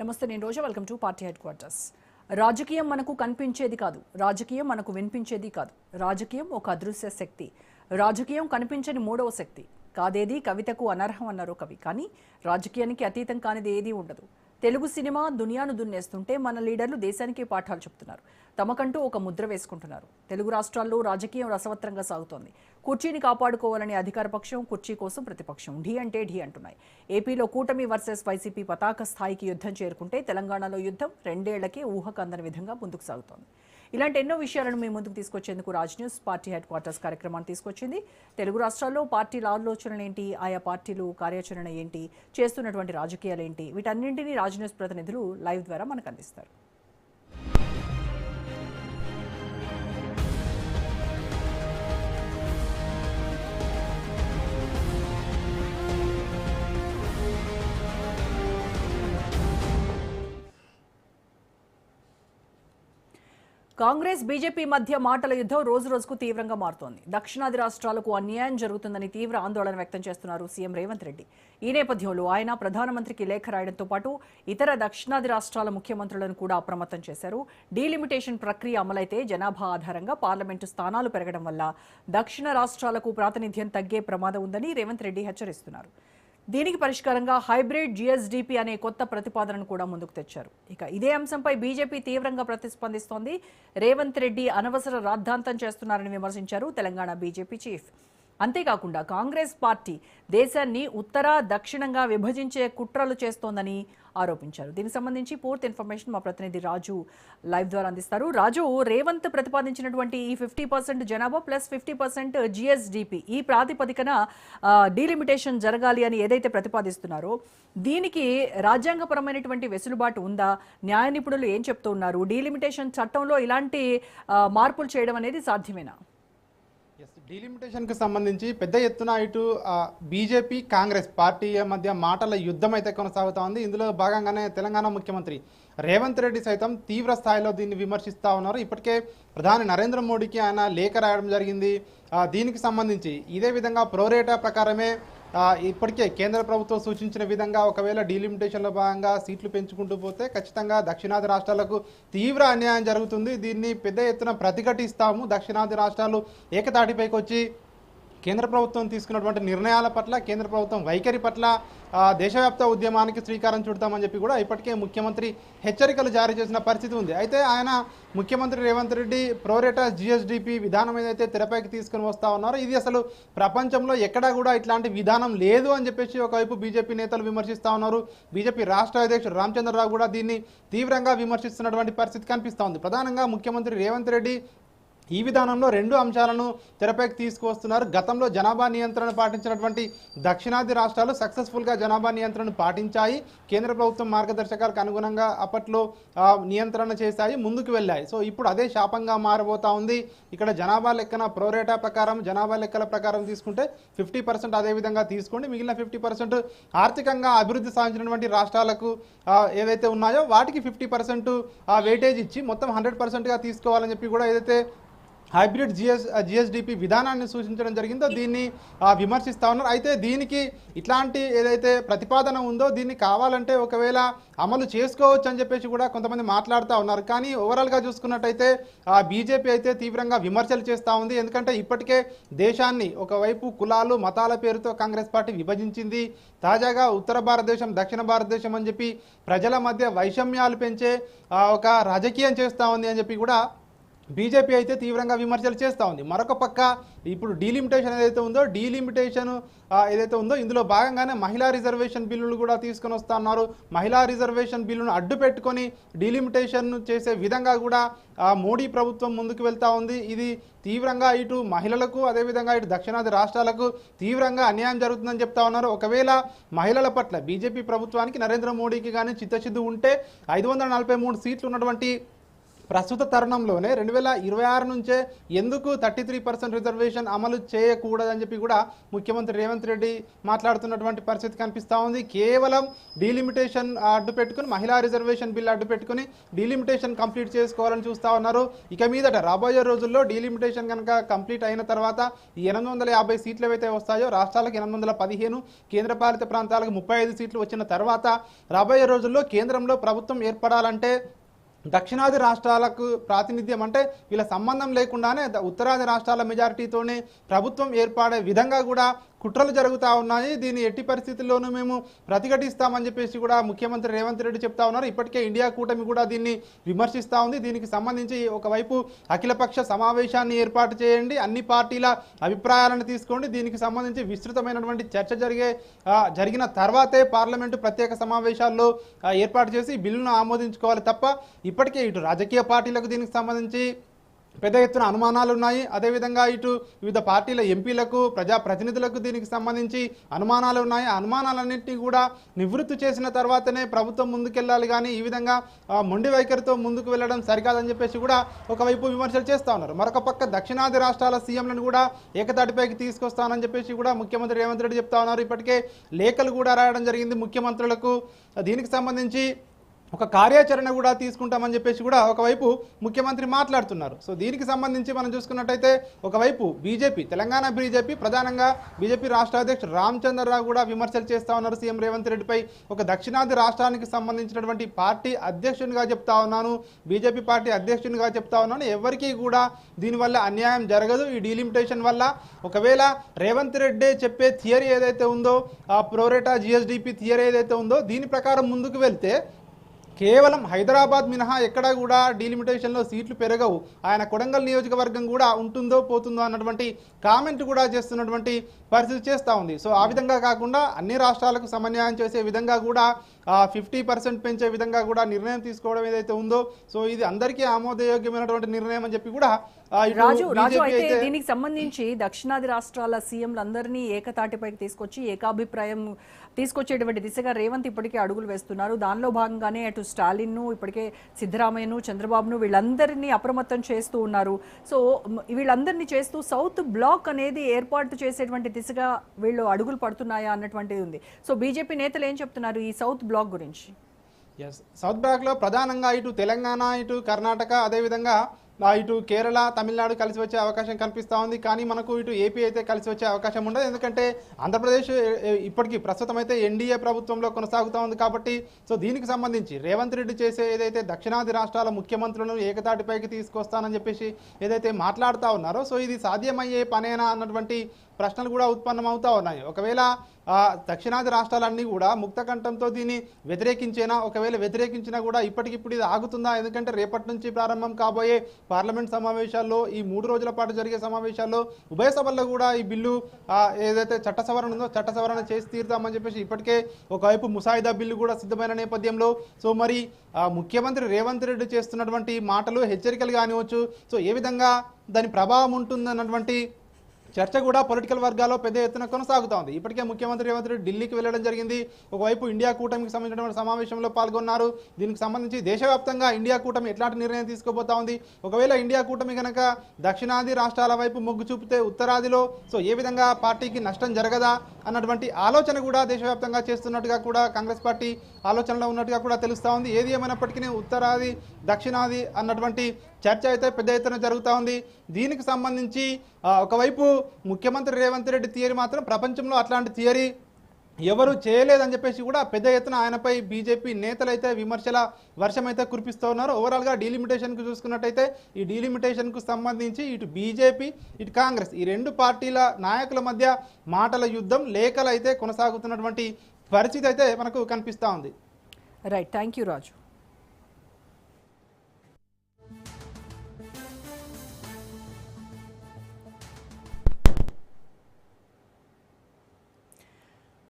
నమస్తే, నేను Roja. Welcome to party headquarters. రాజకీయం మనకు కనిపించేది కాదు, రాజకీయం మనకు వినిపించేది కాదు. రాజకీయం ఒక అదృశ్య శక్తి, రాజకీయం కనిపించని మూడవ శక్తి. కాదేది కవితకు అనర్హం అన్నారు కవి. కానీ రాజకీయానికి అతీతం కానిది ఏదీ ఉండదు. తెలుగు సినిమా దునియాను దున్నేస్తుంటే మన లీడర్లు దేశానికి పాఠాలు చెప్తున్నారు. తమకంటూ ఒక ముద్ర వేసుకుంటున్నారు. తెలుగు రాష్ట్రాల్లో రాజకీయం రసవత్రంగా సాగుతోంది. కుర్చీని కాపాడుకోవాలని అధికార పక్షం, కుర్చీ కోసం ప్రతిపక్షం ఢీ అంటే ఢీ అంటున్నాయి. ఏపీలో కూటమి వర్సెస్ వైసీపీ పతాక స్థాయికి యుద్ధం చేరుకుంటే తెలంగాణలో యుద్ధం రెండేళ్లకే ఊహకు అందని విధంగా ముందుకు సాగుతోంది. ఇలాంటి ఎన్నో విషయాలను మీ ముందుకు తీసుకొచ్చేందుకు Raj news party headquarters కార్యక్రమాన్ని తీసుకొచ్చింది. తెలుగు రాష్ట్రాల్లో పార్టీల ఆలోచనలు ఏంటి, ఆయా పార్టీలు కార్యాచరణ ఏంటి, చేస్తున్నటువంటి రాజకీయాలు ఏంటి, వీటన్నింటినీ రాజ్ న్యూస్ ప్రతినిధులు లైవ్ ద్వారా మనకు అందిస్తారు. కాంగ్రెస్ బీజేపీ మధ్య మాటల యుద్ధం రోజు రోజుకు తీవ్రంగా మారుతోంది. దక్షిణాది రాష్ట్రాలకు అన్యాయం జరుగుతుందని తీవ్ర ఆందోళన వ్యక్తం చేస్తున్నారు సీఎం రేవంత్ రెడ్డి. ఈ నేపథ్యంలో ఆయన ప్రధానమంత్రికి లేఖ రాయడంతో పాటు ఇతర దక్షిణాది రాష్ట్రాల ముఖ్యమంత్రులను కూడా అప్రమత్తం చేశారు. డీలిమిటేషన్ ప్రక్రియ అమలైతే జనాభా ఆధారంగా పార్లమెంటు స్థానాలు పెరగడం వల్ల దక్షిణ రాష్ట్రాలకు ప్రాతినిధ్యం తగ్గే ప్రమాదం ఉందని రేవంత్ రెడ్డి హెచ్చరిస్తున్నారు. దీనికి పరిష్కారంగా హైబ్రిడ్ జీఎస్డీపీ అనే కొత్త ప్రతిపాదనను కూడా ముందుకు తెచ్చారు. ఇక ఇదే అంశంపై బీజేపీ తీవ్రంగా ప్రతిస్పందిస్తోంది. రేవంత్ రెడ్డి అనవసర రాద్ధాంతం చేస్తున్నారని విమర్శించారు తెలంగాణ బీజేపీ చీఫ్. అంతేకాకుండా కాంగ్రెస్ పార్టీ దేశాన్ని ఉత్తర దక్షిణంగా విభజించే కుట్రలు చేస్తోందని ఆరోపించారు. దీనికి సంబంధించి పూర్తి ఇన్ఫర్మేషన్ మా ప్రతినిధి రాజు లైవ్ ద్వారా అందిస్తారు. రాజు, రేవంత్ ప్రతిపాదించినటువంటి ఈ 50% జనాభా ప్లస్ 50% జిఎస్డిపి, ఈ ప్రాతిపదికన డీలిమిటేషన్ జరగాలి అని ఏదైతే ప్రతిపాదిస్తున్నారో దీనికి రాజ్యాంగపరమైనటువంటి వెసులుబాటు ఉందా? న్యాయ నిపుణులు ఏం చెప్తూ ఉన్నారు? డీలిమిటేషన్ చట్టంలో ఇలాంటి మార్పులు చేయడం అనేది సాధ్యమేనా? డీలిమిటేషన్కి సంబంధించి పెద్ద ఎత్తున ఇటు బీజేపీ కాంగ్రెస్ పార్టీ మధ్య మాటల యుద్ధం అయితే కొనసాగుతూ ఉంది. ఇందులో భాగంగానే తెలంగాణ ముఖ్యమంత్రి రేవంత్ రెడ్డి సైతం తీవ్ర స్థాయిలో దీన్ని విమర్శిస్తూ ఉన్నారు. ఇప్పటికే ప్రధాని నరేంద్ర మోడీకి ఆయన లేఖ రాయడం జరిగింది. దీనికి సంబంధించి ఇదే విధంగా ప్రోరేటా ప్రకారమే ఇప్పటికే కేంద్ర ప్రభుత్వం సూచించిన విధంగా ఒకవేళ డీలిమిటేషన్లో భాగంగా సీట్లు పెంచుకుంటూ పోతే ఖచ్చితంగా దక్షిణాది రాష్ట్రాలకు తీవ్ర అన్యాయం జరుగుతుంది. దీన్ని పెద్ద ఎత్తున ప్రతిఘటిస్తాము. దక్షిణాది రాష్ట్రాలు ఏకతాటిపైకి వచ్చి కేంద్ర ప్రభుత్వం తీసుకున్నటువంటి నిర్ణయాల పట్ల, కేంద్ర ప్రభుత్వం వైఖరి పట్ల దేశవ్యాప్త ఉద్యమానికి శ్రీకారం చుడతామని చెప్పి కూడా ఇప్పటికే ముఖ్యమంత్రి హెచ్చరికలు జారీ చేసిన పరిస్థితి ఉంది. అయితే ఆయన ముఖ్యమంత్రి రేవంత్ రెడ్డి ప్రోరేటా జిఎస్డిపి విధానం ఏదైతే తెరపైకి తీసుకుని వస్తూ ఉన్నారో ఇది అసలు ప్రపంచంలో ఎక్కడా కూడా ఇట్లాంటి విధానం లేదు అని చెప్పేసి ఒకవైపు బీజేపీ నేతలు విమర్శిస్తూ ఉన్నారు. బీజేపీ రాష్ట్ర అధ్యక్షుడు రామచంద్రరావు కూడా దీన్ని తీవ్రంగా విమర్శిస్తున్నటువంటి పరిస్థితి కనిపిస్తూ ఉంది. ప్రధానంగా ముఖ్యమంత్రి రేవంత్ రెడ్డి ఈ విధానంలో రెండు అంశాలను తెరపైకి తీసుకువస్తున్నారు. గతంలో జనాభా నియంత్రణ పాటించినటువంటి దక్షిణాది రాష్ట్రాలు సక్సెస్ఫుల్గా జనాభా నియంత్రణను పాటించాయి. కేంద్ర ప్రభుత్వం మార్గదర్శకాలకు అనుగుణంగా అప్పట్లో నియంత్రణ చేశాయి, ముందుకు వెళ్ళాయి. సో ఇప్పుడు అదే శాపంగా మారబోతా ఉంది. ఇక్కడ జనాభా లెక్కన ప్రోరేటా ప్రకారం, జనాభా లెక్కల ప్రకారం తీసుకుంటే 50% అదేవిధంగా తీసుకోండి, మిగిలిన 50% ఆర్థికంగా అభివృద్ధి సాధించినటువంటి రాష్ట్రాలకు ఏవైతే ఉన్నాయో వాటికి 50% వెయిటేజ్ ఇచ్చి మొత్తం 100%గా తీసుకోవాలని చెప్పి కూడా ఏదైతే హైబ్రిడ్ జిఎస్డిపి విధానాన్ని సూచించడం జరిగిందో దీన్ని విమర్శిస్తూ ఉన్నారు. అయితే దీనికి ఇట్లాంటి ఏదైతే ప్రతిపాదన ఉందో దీన్ని కావాలంటే ఒకవేళ అమలు చేసుకోవచ్చు అని చెప్పేసి కూడా కొంతమంది మాట్లాడుతూ ఉన్నారు. కానీ ఓవరాల్గా చూసుకున్నట్టయితే బీజేపీ అయితే తీవ్రంగా విమర్శలు చేస్తూ ఉంది. ఎందుకంటే ఇప్పటికే దేశాన్ని ఒకవైపు కులాలు, మతాల పేరుతో కాంగ్రెస్ పార్టీ విభజించింది. తాజాగా ఉత్తర భారతదేశం, దక్షిణ భారతదేశం అని చెప్పి ప్రజల మధ్య వైషమ్యాలు పెంచే ఒక రాజకీయం చేస్తూ ఉంది అని చెప్పి కూడా బీజేపీ అయితే తీవ్రంగా విమర్శలు చేస్తూ ఉంది. మరొక పక్క ఇప్పుడు డీలిమిటేషన్ ఏదైతే ఉందో ఇందులో భాగంగానే మహిళా రిజర్వేషన్ బిల్లులు కూడా తీసుకొని వస్తూ ఉన్నారు. మహిళా రిజర్వేషన్ బిల్లును అడ్డు పెట్టుకొని డీలిమిటేషన్ చేసే విధంగా కూడా మోడీ ప్రభుత్వం ముందుకు వెళ్తూ ఉంది. ఇది తీవ్రంగా ఇటు మహిళలకు, అదేవిధంగా ఇటు దక్షిణాది రాష్ట్రాలకు తీవ్రంగా అన్యాయం జరుగుతుందని చెప్తా ఉన్నారు. ఒకవేళ మహిళల పట్ల బీజేపీ ప్రభుత్వానికి, నరేంద్ర మోడీకి కానీ చిత్తశుద్ధి ఉంటే 543 సీట్లు ఉన్నటువంటి ప్రస్తుత తరుణంలోనే 2026 నుంచే ఎందుకు 33% రిజర్వేషన్ అమలు చేయకూడదని చెప్పి కూడా ముఖ్యమంత్రి రేవంత్ రెడ్డి మాట్లాడుతున్నటువంటి పరిస్థితి కనిపిస్తూ ఉంది. కేవలం డీలిమిటేషన్ అడ్డు పెట్టుకుని, మహిళా రిజర్వేషన్ బిల్ అడ్డు పెట్టుకుని డీలిమిటేషన్ కంప్లీట్ చేసుకోవాలని చూస్తూ ఉన్నారు. ఇక మీదట రాబోయే రోజుల్లో డీలిమిటేషన్ కనుక కంప్లీట్ అయిన తర్వాత ఈ 850 సీట్లు ఏవైతే వస్తాయో రాష్ట్రాలకు 815, కేంద్రపాలిత ప్రాంతాలకు 35 సీట్లు వచ్చిన తర్వాత రాబోయే రోజుల్లో కేంద్రంలో ప్రభుత్వం ఏర్పడాలంటే దక్షిణాది రాష్ట్రాలకు ప్రాతినిధ్యం, అంటే వీళ్ళ సంబంధం లేకుండానే ఉత్తరాది రాష్ట్రాల మెజారిటీతోనే ప్రభుత్వం ఏర్పడే విధంగా కూడా కుట్రలు జరుగుతూ ఉన్నాయి. దీన్ని ఎట్టి పరిస్థితుల్లోనూ మేము ప్రతిఘటిస్తామని చెప్పేసి కూడా ముఖ్యమంత్రి రేవంత్ రెడ్డి చెప్తా ఉన్నారు. ఇప్పటికే ఇండియా కూటమి కూడా దీన్ని విమర్శిస్తూ ఉంది. దీనికి సంబంధించి ఒకవైపు అఖిలపక్ష సమావేశాన్ని ఏర్పాటు చేయండి, అన్ని పార్టీల అభిప్రాయాలను తీసుకోండి, దీనికి సంబంధించి విస్తృతమైనటువంటి చర్చ జరిగిన తర్వాతే పార్లమెంటు ప్రత్యేక సమావేశాల్లో ఏర్పాటు చేసి బిల్లును ఆమోదించుకోవాలి తప్ప ఇప్పటికే ఇటు రాజకీయ పార్టీలకు దీనికి సంబంధించి పెద్ద ఎత్తున అనుమానాలు ఉన్నాయి. అదేవిధంగా ఇటు వివిధ పార్టీల ఎంపీలకు, ప్రజాప్రతినిధులకు దీనికి సంబంధించి అనుమానాలు ఉన్నాయి. ఆ అనుమానాలన్నింటినీ కూడా నివృత్తి చేసిన తర్వాతనే ప్రభుత్వం ముందుకెళ్ళాలి, కానీ ఈ విధంగా మొండి వైఖరితో ముందుకు వెళ్ళడం సరికాదని చెప్పేసి కూడా ఒకవైపు విమర్శలు చేస్తూ ఉన్నారు. మరొక పక్క దక్షిణాది రాష్ట్రాల సీఎంలను కూడా ఏకతాటిపైకి తీసుకొస్తానని చెప్పేసి కూడా ముఖ్యమంత్రి రేవంత్ రెడ్డి చెప్తా ఉన్నారు. ఇప్పటికే లేఖలు కూడా రాయడం జరిగింది ముఖ్యమంత్రులకు. దీనికి సంబంధించి ఒక కార్యాచరణ కూడా తీసుకుంటామని చెప్పేసి కూడా ఒకవైపు ముఖ్యమంత్రి మాట్లాడుతున్నారు. సో దీనికి సంబంధించి మనం చూసుకున్నట్టయితే ఒకవైపు బీజేపీ, తెలంగాణ బీజేపీ, ప్రధానంగా బీజేపీ రాష్ట్ర అధ్యక్షుడు రామచంద్రరావు కూడా విమర్శలు చేస్తూ ఉన్నారు సీఎం రేవంత్ రెడ్డిపై. ఒక దక్షిణాది రాష్ట్రానికి సంబంధించినటువంటి పార్టీ అధ్యక్షునిగా చెప్తా ఉన్నాను, బీజేపీ పార్టీ అధ్యక్షునిగా చెప్తా ఉన్నాను, ఎవరికీ కూడా దీనివల్ల అన్యాయం జరగదు. ఈ డీలిమిటేషన్ వల్ల ఒకవేళ రేవంత్ రెడ్డి చెప్పే థియరీ ఏదైతే ఉందో, ఆ ప్రోరేటా జిఎస్డిపి థియరీ ఏదైతే ఉందో దీని ప్రకారం ముందుకు వెళ్తే కేవలం హైదరాబాద్ మినహా ఎక్కడా కూడా డీలిమిటేషన్లో సీట్లు పెరగవు, ఆయన కొడంగల్ నియోజకవర్గం కూడా ఉంటుందో పోతుందో అన్నటువంటి కామెంట్ కూడా చేస్తున్నటువంటి పరిస్థితి చేస్తూ ఉంది. సో ఆ విధంగా కాకుండా అన్ని రాష్ట్రాలకు సమన్వయం చేసే విధంగా కూడా 50% పెంచే విధంగా కూడా నిర్ణయం తీసుకోవడం ఏదైతే ఉందో, సో ఇది అందరికీ ఆమోదయోగ్యమైనటువంటి నిర్ణయం అని చెప్పి కూడా రాజు అయితే దీనికి సంబంధించి దక్షిణాది రాష్ట్రాల సీఎంలందరినీ ఏకతాటిపైకి తీసుకొచ్చి ఏకాభిప్రాయం తీసుకొచ్చేటువంటి దిశగా రేవంత్ ఇప్పటికే అడుగులు వేస్తున్నారు. దానిలో భాగంగానే అటు స్టాలిన్ను, ఇప్పటికే సిద్ధరామయ్యను, చంద్రబాబును వీళ్ళందరినీ అప్రమత్తం చేస్తూ ఉన్నారు. సో వీళ్ళందరినీ చేస్తూ సౌత్ బ్లాక్ అనేది ఏర్పాటు చేసేటువంటి దిశగా వీళ్ళు అడుగులు పడుతున్నాయా అన్నటువంటిది ఉంది. సో బీజేపీ నేతలు ఏం చెప్తున్నారు ఈ సౌత్ బ్లాక్ గురించి? సౌత్ బ్లాక్లో ప్రధానంగా ఇటు తెలంగాణ, ఇటు కర్ణాటక, అదేవిధంగా ఇటు కేరళ, తమిళనాడు కలిసి వచ్చే అవకాశం కనిపిస్తూ ఉంది. కానీ మనకు ఇటు ఏపీ అయితే కలిసి వచ్చే అవకాశం ఉండదు. ఎందుకంటే ఆంధ్రప్రదేశ్ ఇప్పటికీ ప్రస్తుతం అయితే ఎన్డీఏ ప్రభుత్వంలో కొనసాగుతూ ఉంది కాబట్టి సో దీనికి సంబంధించి రేవంత్ రెడ్డి చేసే ఏదైతే దక్షిణాది రాష్ట్రాల ముఖ్యమంత్రులను ఏకతాటిపైకి తీసుకొస్తానని చెప్పేసి ఏదైతే మాట్లాడుతూ ఉన్నారో, సో ఇది సాధ్యమయ్యే పనేనా అన్నటువంటి ప్రశ్నలు కూడా ఉత్పన్నమవుతూ ఉన్నాయి. ఒకవేళ దక్షిణాది రాష్ట్రాలన్నీ కూడా ముక్తకంఠంతో దీన్ని వ్యతిరేకించేనా, ఒకవేళ వ్యతిరేకించినా కూడా ఇప్పటికిప్పుడు ఇది ఆగుతుందా? ఎందుకంటే రేపటి నుంచి ప్రారంభం కాబోయే పార్లమెంట్ సమావేశాల్లో, ఈ 3 రోజుల పాటు జరిగే సమావేశాల్లో ఉభయ సభల్లో కూడా ఈ బిల్లు ఏదైతే చట్ట సవరణ ఉందో చట్ట సవరణ చేసి తీరుతామని చెప్పేసి ఇప్పటికే ఒకవైపు ముసాయిదా బిల్లు కూడా సిద్ధమైన నేపథ్యంలో సో మరి ముఖ్యమంత్రి రేవంత్ రెడ్డి చేస్తున్నటువంటి మాటలు హెచ్చరికలు కానివచ్చు, సో ఏ విధంగా దాని ప్రభావం ఉంటుందన్నటువంటి చర్చ కూడా పొలిటికల్ వర్గాల్లో పెద్ద ఎత్తున కొనసాగుతూ ఉంది. ఇప్పటికే ముఖ్యమంత్రి రేవంత్ రెడ్డి ఢిల్లీకి వెళ్ళడం జరిగింది. ఒకవైపు ఇండియా కూటమికి సంబంధించిన సమావేశంలో పాల్గొన్నారు. దీనికి సంబంధించి దేశవ్యాప్తంగా ఇండియా కూటమి ఎట్లాంటి నిర్ణయం తీసుకోబోతా ఉంది, ఒకవేళ ఇండియా కూటమి కనుక దక్షిణాది రాష్ట్రాల వైపు మొగ్గు చూపితే ఉత్తరాదిలో సో ఏ విధంగా పార్టీకి నష్టం జరగదా అన్నటువంటి ఆలోచన కూడా దేశవ్యాప్తంగా చేస్తున్నట్టుగా కూడా కాంగ్రెస్ పార్టీ ఆలోచనలో ఉన్నట్టుగా కూడా తెలుస్తూ ఉంది. ఏది ఏమైనప్పటికీ ఉత్తరాది దక్షిణాది అన్నటువంటి చర్చ అయితే పెద్ద ఎత్తున జరుగుతూ ఉంది. దీనికి సంబంధించి ఒకవైపు ముఖ్యమంత్రి రేవంత్ రెడ్డి థియరీ మాత్రం ప్రపంచంలో అట్లాంటి థియరీ ఎవరు చేయలేదని చెప్పేసి కూడా పెద్ద ఎత్తున ఆయనపై బీజేపీ నేతలు అయితే విమర్శల వర్షం అయితే కురిపిస్తూ ఉన్నారు. ఓవరాల్గా డీలిమిటేషన్కు చూసుకున్నట్టయితే ఈ డీలిమిటేషన్కు సంబంధించి ఇటు బీజేపీ, ఇటు కాంగ్రెస్, ఈ 2 పార్టీల నాయకుల మధ్య మాటల యుద్ధం, లేఖలు అయితే కొనసాగుతున్నటువంటి పరిస్థితి అయితే మనకు కనిపిస్తూ ఉంది. Right, thank you Raju.